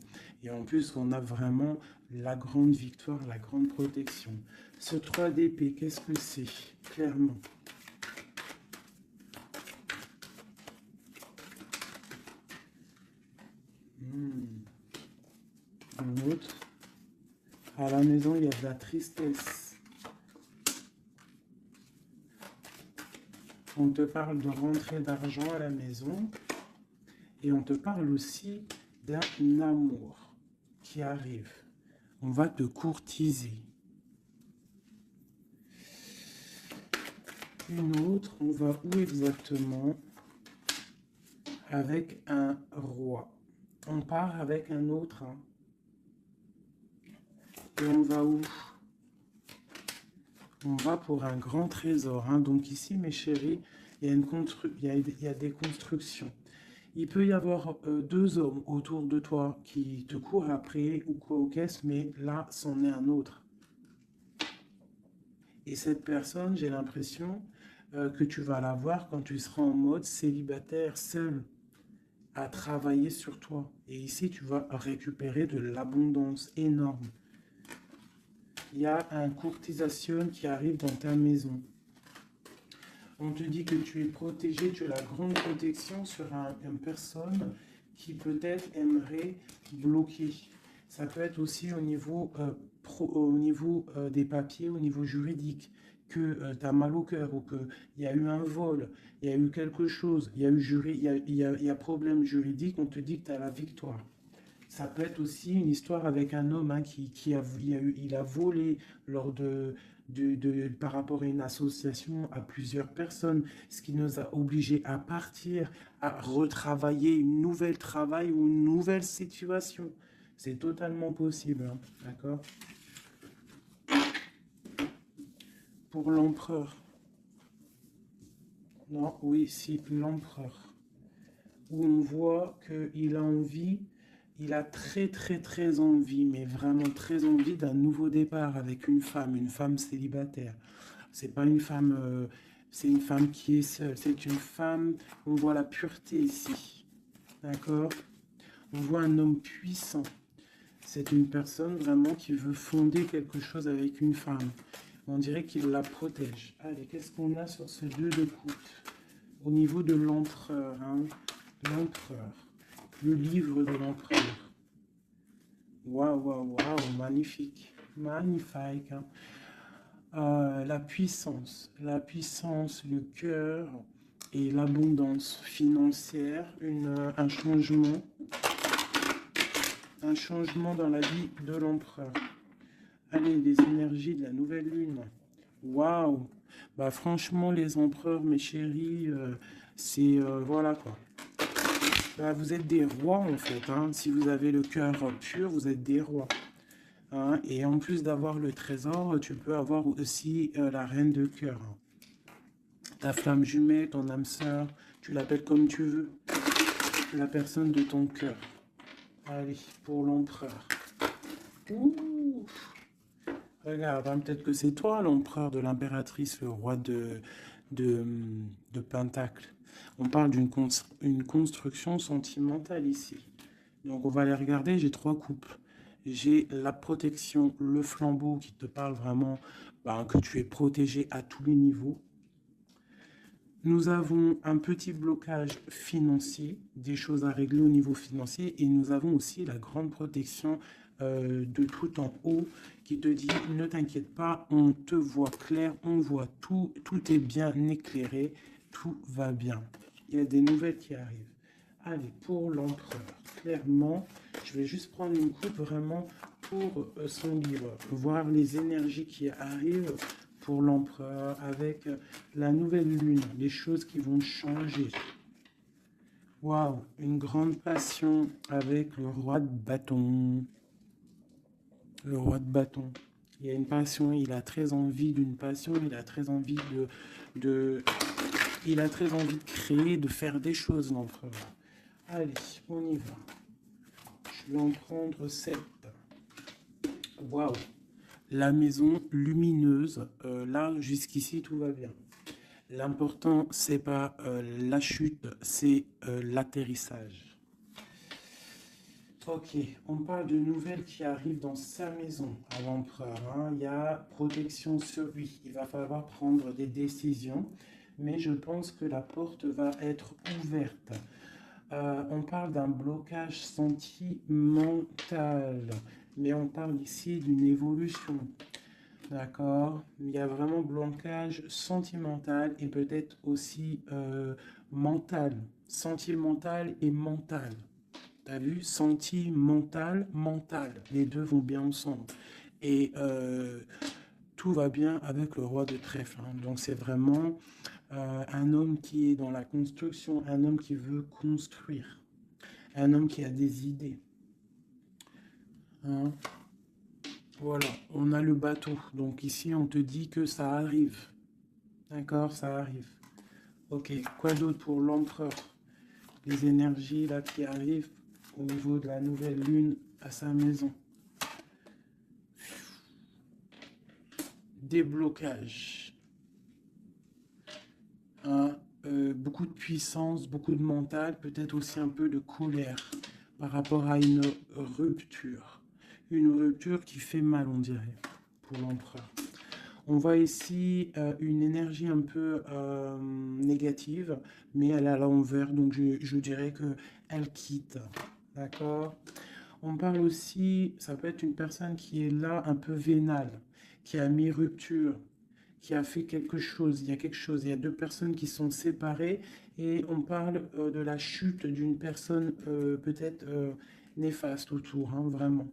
Et en plus, on a vraiment la grande victoire, la grande protection. Ce 3 d'épée, qu'est-ce que c'est? Clairement. Un autre. À la maison, il y a de la tristesse. On te parle de rentrée d'argent à la maison. Et on te parle aussi d'un amour qui arrive. On va te courtiser. Une autre, on va où exactement? Avec un roi. On part avec un autre. Hein. Et on va où? On va pour un grand trésor. Hein. Donc ici, mes chéris, il y a des constructions. Il peut y avoir 2 hommes autour de toi qui te courent après ou quoi aux caisses, mais là, c'en est un autre. Et cette personne, j'ai l'impression que tu vas la voir quand tu seras en mode célibataire, seul, à travailler sur toi. Et ici, tu vas récupérer de l'abondance énorme. Il y a un courtisation qui arrive dans ta maison. On te dit que tu es protégé, tu as la grande protection sur une personne qui peut-être aimerait bloquer. Ça peut être aussi au niveau, des papiers, au niveau juridique, que tu as mal au cœur ou qu'il y a eu un vol, il y a eu quelque chose, il y a problème juridique, on te dit que tu as la victoire. Ça peut être aussi une histoire avec un homme hein, il a volé lors par rapport à une association à plusieurs personnes, ce qui nous a obligés à partir, à retravailler une nouvelle travail ou une nouvelle situation. C'est totalement possible, hein, d'accord? Pour l'empereur. Non, oui, si, l'empereur. Où on voit qu'il a envie. Il a très envie, mais vraiment très envie d'un nouveau départ avec une femme célibataire. C'est pas une femme, c'est une femme qui est seule. C'est une femme, on voit la pureté ici, d'accord? On voit un homme puissant. C'est une personne vraiment qui veut fonder quelque chose avec une femme. On dirait qu'il la protège. Allez, qu'est-ce qu'on a sur ce 2 de coupe? Au niveau de l'empereur, hein? L'empereur. Le livre de l'empereur. Waouh, magnifique. Magnifique. Hein. La puissance, le cœur et l'abondance financière, un changement dans la vie de l'empereur. Allez, les énergies de la nouvelle lune. Waouh. Bah franchement, les empereurs, mes chéris, c'est voilà quoi. Bah, vous êtes des rois en fait. Hein. Si vous avez le cœur pur, vous êtes des rois. Hein. Et en plus d'avoir le trésor, tu peux avoir aussi la reine de cœur. Hein. Ta flamme jumelle, ton âme sœur, tu l'appelles comme tu veux. La personne de ton cœur. Allez, pour l'empereur. Ouh. Regarde, hein, peut-être que c'est toi l'empereur de l'impératrice, le roi de Pentacle. On parle d'une construction sentimentale ici. Donc on va les regarder, j'ai 3 couples. J'ai la protection, le flambeau qui te parle vraiment que tu es protégé à tous les niveaux. Nous avons un petit blocage financier, des choses à régler au niveau financier. Et nous avons aussi la grande protection de tout en haut qui te dit ne t'inquiète pas, on te voit clair, on voit tout, tout est bien éclairé, tout va bien. Il y a des nouvelles qui arrivent. Allez, pour l'empereur, clairement, je vais juste prendre une coupe vraiment pour son livre, voir les énergies qui arrivent pour l'empereur avec la nouvelle lune, les choses qui vont changer. Waouh, une grande passion avec le roi de bâton. Le roi de bâton. Il y a une passion, il a très envie d'une passion, il a très envie il a très envie de créer, de faire des choses, l'empereur. Allez, on y va. Je vais en prendre 7. Waouh. La maison lumineuse. Là, jusqu'ici, tout va bien. L'important, c'est pas la chute, c'est l'atterrissage. Ok, on parle de nouvelles qui arrivent dans sa maison à l'empereur. Hein. Il y a protection sur lui. Il va falloir prendre des décisions, mais je pense que la porte va être ouverte. On parle d'un blocage sentimental, mais on parle ici d'une évolution. D'accord? Il y a vraiment blocage sentimental et peut-être aussi mental. Sentimental et mental. T'as vu? Sentimental, mental. Les deux vont bien ensemble. Et tout va bien avec le roi de trèfle. Hein. Donc c'est vraiment un homme qui est dans la construction, un homme qui veut construire, un homme qui a des idées. Hein. Voilà, on a le bateau. Donc ici, on te dit que ça arrive. D'accord, ça arrive. Ok, quoi d'autre pour l'empereur? Les énergies là qui arrivent au niveau de la nouvelle lune à sa maison. Déblocage. Hein, beaucoup de puissance, beaucoup de mental, peut-être aussi un peu de colère par rapport à une rupture. Une rupture qui fait mal, on dirait, pour l'empereur. On voit ici une énergie un peu négative, mais elle est à l'envers, donc je dirais qu'elle quitte. D'accord? On parle aussi, ça peut être une personne qui est là un peu vénale, qui a mis rupture, qui a fait quelque chose. Il y a quelque chose, il y a deux personnes qui sont séparées et on parle de la chute d'une personne peut-être néfaste autour, hein, vraiment.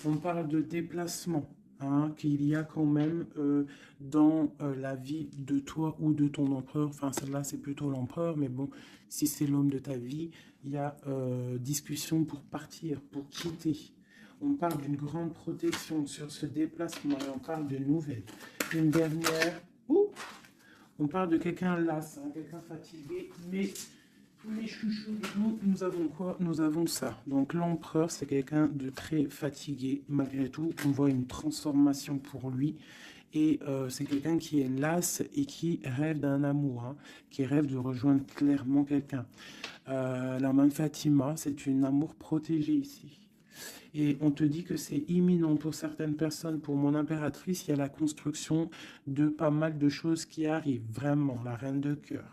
On parle de déplacement. Hein, qu'il y a quand même dans la vie de toi ou de ton empereur, enfin celle-là c'est plutôt l'empereur, mais bon, si c'est l'homme de ta vie, il y a discussion pour partir, pour quitter. On parle d'une grande protection sur ce déplacement et on parle de nouvelles. Une dernière, on parle de quelqu'un las, hein, quelqu'un fatigué, mais les chouchous, nous avons quoi? Nous avons ça. Donc l'empereur, c'est quelqu'un de très fatigué. Malgré tout, on voit une transformation pour lui. Et c'est quelqu'un qui est las et qui rêve d'un amour, hein, qui rêve de rejoindre clairement quelqu'un. La main de Fatima, c'est un amour protégé ici. Et on te dit que c'est imminent pour certaines personnes. Pour mon impératrice, il y a la construction de pas mal de choses qui arrivent. Vraiment, la reine de cœur.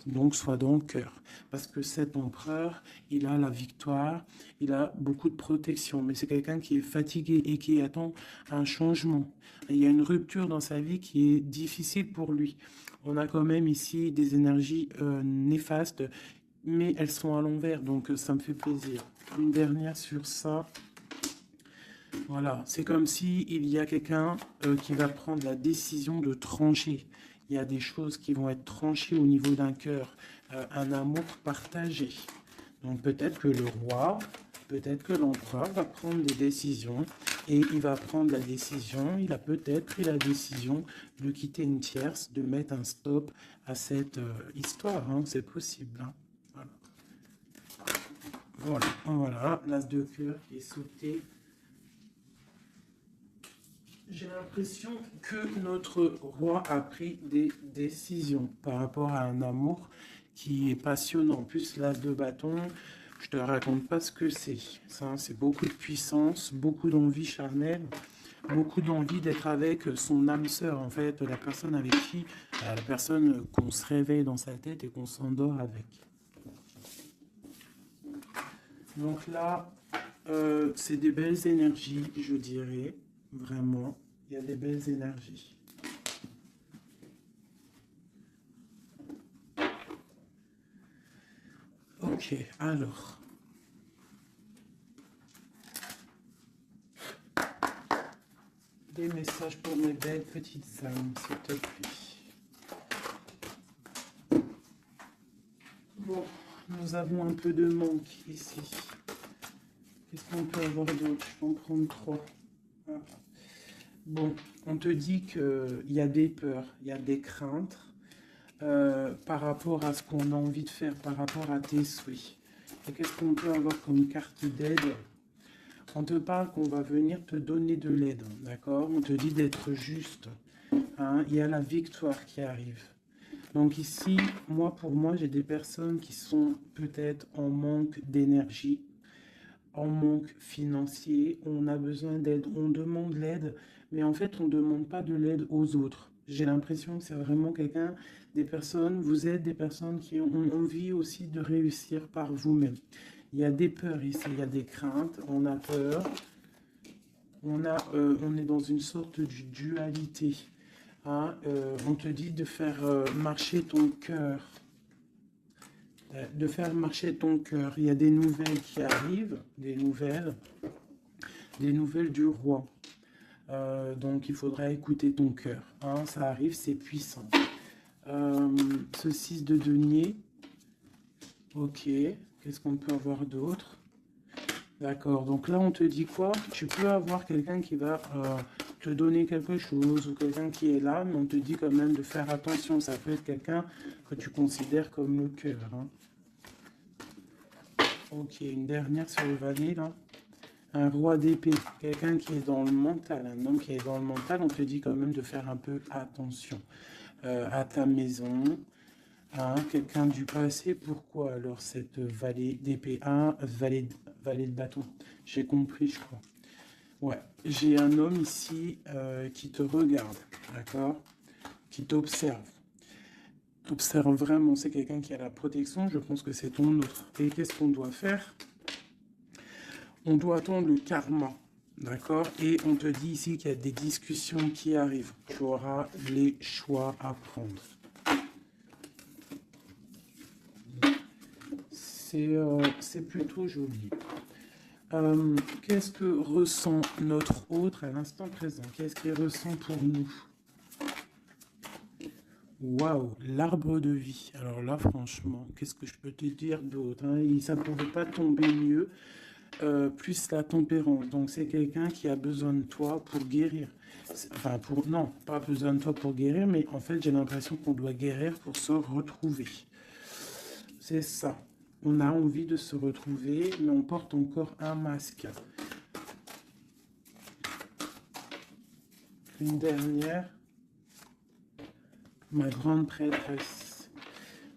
Donc, sois dans le cœur. Parce que cet empereur, il a la victoire, il a beaucoup de protection. Mais c'est quelqu'un qui est fatigué et qui attend un changement. Il y a une rupture dans sa vie qui est difficile pour lui. On a quand même ici des énergies néfastes, mais elles sont à l'envers, donc ça me fait plaisir. Une dernière sur ça. Voilà, c'est comme si il y a quelqu'un qui va prendre la décision de trancher. Il y a des choses qui vont être tranchées au niveau d'un cœur, un amour partagé. Donc peut-être que le roi, peut-être que l'empereur va prendre des décisions et il va prendre la décision, il a peut-être pris la décision de quitter une tierce, de mettre un stop à cette histoire, hein, c'est possible. Hein. Voilà, l'as de cœur qui est sauté. J'ai l'impression que notre roi a pris des décisions par rapport à un amour qui est passionnant. En plus, l'as de bâton, je te raconte pas ce que c'est. Ça, c'est beaucoup de puissance, beaucoup d'envie charnelle, beaucoup d'envie d'être avec son âme sœur, en fait, la personne avec qui, la personne qu'on se réveille dans sa tête et qu'on s'endort avec. Donc là, c'est des belles énergies, je dirais, vraiment. Il y a des belles énergies. Ok, alors. Des messages pour mes belles petites âmes, s'il te plaît. Bon, nous avons un peu de manque ici. Qu'est-ce qu'on peut avoir d'autre? Je vais en prendre 3. Ah. Bon, on te dit qu'il y a des peurs, il y a des craintes par rapport à ce qu'on a envie de faire, par rapport à tes souhaits. Et qu'est-ce qu'on peut avoir comme carte d'aide? On te parle qu'on va venir te donner de l'aide, d'accord? On te dit d'être juste. Hein? Il y a la victoire qui arrive. Donc ici, pour moi, j'ai des personnes qui sont peut-être en manque d'énergie, en manque financier, on a besoin d'aide, on demande l'aide, mais en fait, on ne demande pas de l'aide aux autres. J'ai l'impression que c'est vraiment vous êtes des personnes qui ont envie aussi de réussir par vous-même. Il y a des peurs ici, il y a des craintes, on a peur, on est dans une sorte de dualité. Hein, on te dit de faire marcher ton cœur. De faire marcher ton cœur. Il y a des nouvelles qui arrivent, des nouvelles du roi. Donc il faudra écouter ton cœur. Hein, ça arrive, c'est puissant. Ce 6 de denier. Ok, qu'est-ce qu'on peut avoir d'autre? D'accord, donc là on te dit quoi? Tu peux avoir quelqu'un qui va te donner quelque chose ou quelqu'un qui est là, mais on te dit quand même de faire attention. Ça peut être quelqu'un que tu considères comme le cœur. Hein. Ok, une dernière sur le valet là. Un roi d'épée, quelqu'un qui est dans le mental, un homme qui est dans le mental, on te dit quand même de faire un peu attention à ta maison. Hein, quelqu'un du passé, pourquoi alors cette vallée d'épée? Vallée de bâton, j'ai compris je crois. Ouais, j'ai un homme ici qui te regarde, d'accord? Qui t'observe. T'observe vraiment, c'est quelqu'un qui a la protection, je pense que c'est ton autre. Et qu'est-ce qu'on doit faire? On doit attendre le karma, d'accord? Et on te dit ici qu'il y a des discussions qui arrivent. Tu auras les choix à prendre. C'est plutôt joli. Qu'est-ce que ressent notre autre à l'instant présent? Qu'est-ce qu'il ressent pour nous? Waouh, l'arbre de vie. Alors là, franchement, qu'est-ce que je peux te dire d'autre? Ça ne pouvait pas tomber mieux. Plus la tempérance. Donc c'est quelqu'un qui a besoin de toi pour guérir. Enfin, non, pas besoin de toi pour guérir, mais en fait, j'ai l'impression qu'on doit guérir pour se retrouver. C'est ça. On a envie de se retrouver, mais on porte encore un masque. Une dernière. Ma grande prêtresse.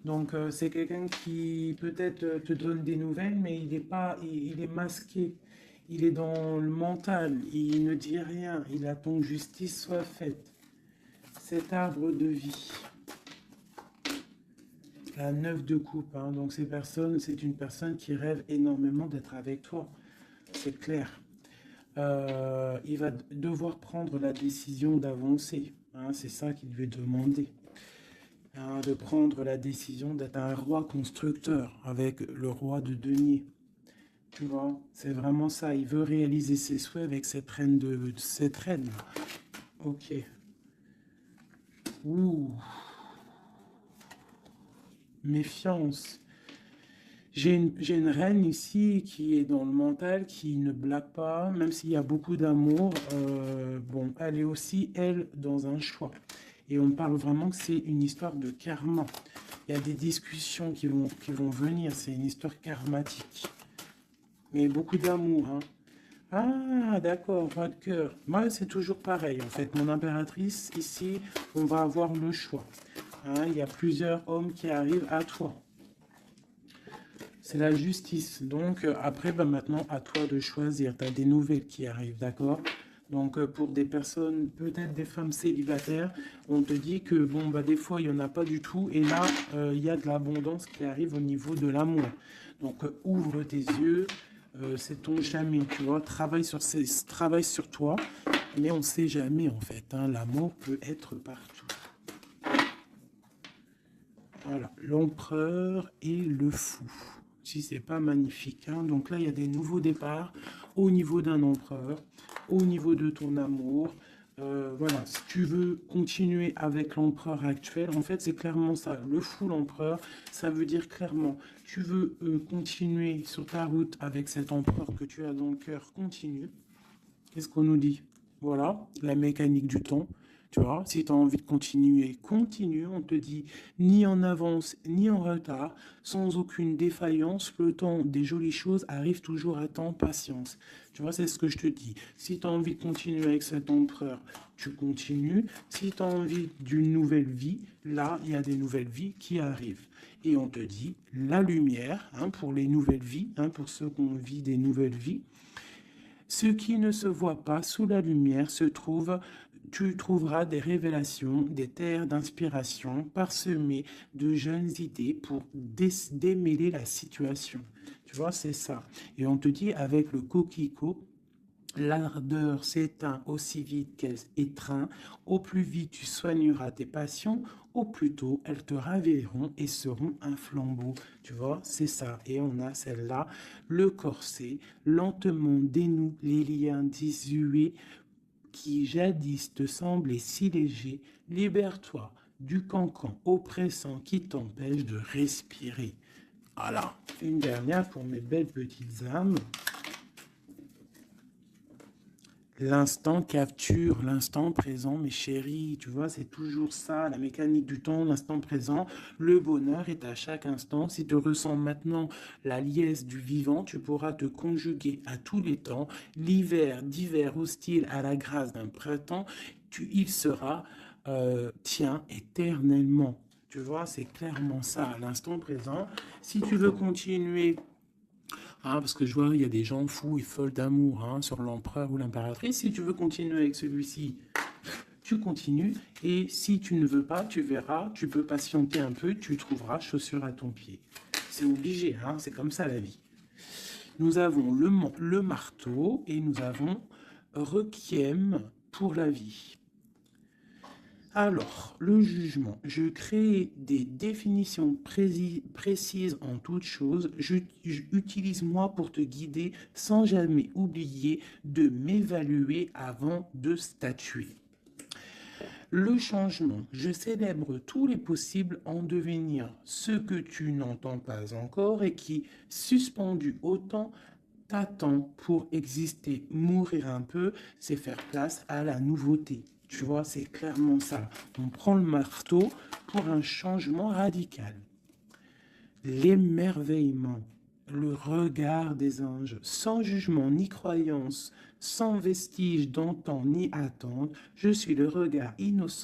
Donc, c'est quelqu'un qui peut-être te donne des nouvelles, mais il est masqué. Il est dans le mental. Il ne dit rien. Il attend que justice soit faite. Cet arbre de vie. La 9 de coupe. Hein. Donc, c'est une personne qui rêve énormément d'être avec toi. C'est clair. Il va devoir prendre la décision d'avancer. Hein. C'est ça qu'il veut demander. De prendre la décision d'être un roi constructeur avec le roi de denier. Tu vois, c'est vraiment ça. Il veut réaliser ses souhaits avec cette reine cette reine. Ok. Ouh. Méfiance. J'ai une reine ici qui est dans le mental, qui ne blague pas, même s'il y a beaucoup d'amour. Bon, elle est aussi, elle, dans un choix. Et on parle vraiment que c'est une histoire de karma. Il y a des discussions qui vont venir. C'est une histoire karmatique. Mais beaucoup d'amour. Hein. Ah, d'accord, votre cœur. Moi, c'est toujours pareil. En fait, mon impératrice, ici, on va avoir le choix. Hein, il y a plusieurs hommes qui arrivent à toi. C'est la justice. Donc, après, maintenant, à toi de choisir. Tu as des nouvelles qui arrivent, d'accord? Donc, pour des personnes, peut-être des femmes célibataires, on te dit que, bon, des fois, il n'y en a pas du tout. Et là, il y a de l'abondance qui arrive au niveau de l'amour. Donc, ouvre tes yeux, c'est ton jamais, tu vois. Travaille sur toi, mais on ne sait jamais, en fait. Hein, l'amour peut être partout. Voilà, l'empereur et le fou. Si c'est pas magnifique. Hein. Donc là, il y a des nouveaux départs au niveau d'un empereur, au niveau de ton amour. Voilà, si tu veux continuer avec l'empereur actuel, en fait, c'est clairement ça. Le full empereur, ça veut dire clairement, tu veux continuer sur ta route avec cet empereur que tu as dans le cœur, continue. Qu'est-ce qu'on nous dit? Voilà, la mécanique du temps. Tu vois, si tu as envie de continuer, continue. On te dit ni en avance ni en retard, sans aucune défaillance. Le temps des jolies choses arrive toujours à temps, patience. Tu vois, c'est ce que je te dis. Si tu as envie de continuer avec cet empereur, tu continues. Si tu as envie d'une nouvelle vie, là, il y a des nouvelles vies qui arrivent. Et on te dit la lumière, hein, pour les nouvelles vies, hein, pour ceux qui ont vit des nouvelles vies. Ce qui ne se voit pas sous la lumière se trouve, tu trouveras des révélations, des terres d'inspiration parsemées de jeunes idées pour démêler la situation. Tu vois, c'est ça. Et on te dit avec le coquelicot, l'ardeur s'éteint aussi vite qu'elle étreint. Au plus vite tu soigneras tes passions, au plus tôt elles te ravilleront et seront un flambeau. Tu vois, c'est ça. Et on a celle-là, le corset, lentement dénoue les liens désuets qui jadis te semblaient si légers. Libère-toi du cancan oppressant qui t'empêche de respirer. Voilà, une dernière pour mes belles petites âmes. L'instant capture l'instant présent, mes chéris. Tu vois, c'est toujours ça, la mécanique du temps, l'instant présent. Le bonheur est à chaque instant. Si tu ressens maintenant la liesse du vivant, tu pourras te conjuguer à tous les temps. L'hiver d'hiver hostile à la grâce d'un printemps, il sera tien éternellement. Tu vois, c'est clairement ça, à l'instant présent. Si tu veux continuer, ah, parce que je vois, il y a des gens fous et folles d'amour, hein, sur l'empereur ou l'impératrice. Si tu veux continuer avec celui-ci, tu continues. Et si tu ne veux pas, tu verras, tu peux patienter un peu, tu trouveras chaussure à ton pied. C'est obligé, hein, c'est comme ça la vie. Nous avons le marteau et nous avons requiem pour la vie. Alors, le jugement. Je crée des définitions précises en toutes choses. Utilise-moi pour te guider sans jamais oublier de m'évaluer avant de statuer. Le changement. Je célèbre tous les possibles en devenir ce que tu n'entends pas encore et qui, suspendu au temps, t'attend pour exister. Mourir un peu, c'est faire place à la nouveauté. Tu vois, c'est clairement ça. On prend le marteau pour un changement radical. L'émerveillement, le regard des anges, sans jugement ni croyance, sans vestige d'antan ni attente, je suis le regard innocent